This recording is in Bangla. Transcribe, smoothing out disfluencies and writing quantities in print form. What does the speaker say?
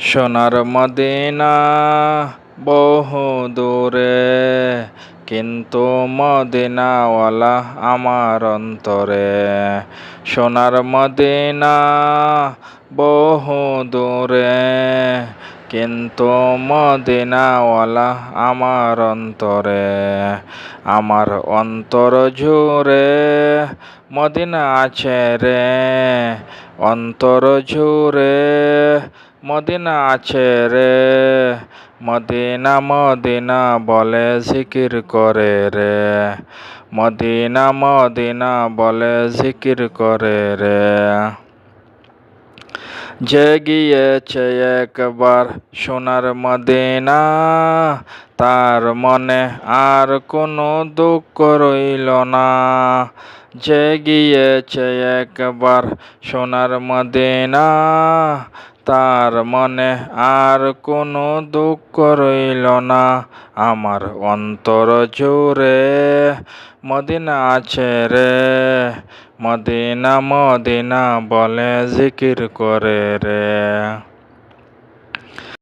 সোনার মদিনা বহু দূরে, কিন্তু মদিনাওয়ালা আমার অন্তরে। সোনার মদিনা বহু দূরে, কিন্তু মদিনাওয়ালা আমার অন্তরে। আমার অন্তর জুড়ে মদিনা আছে রে, অন্তর জুড়ে মদিনা আছে রে। মদিনা মদিনা বলে জিকির করে রে, মদিনা মদিনা বলে জিকির করে রে। যে গিয়েছে একবার সোনার মদিনা, তার মনে আর কোনো দুঃখ রইল না। যে গিয়েছে একবার সোনার মদিনা, তার মনে আর কোনো দুঃখ রইল না। আমার অন্তর জুড়ে মদিনা আছে রে, মদিনা মদিনা বলে জিকির করে রে।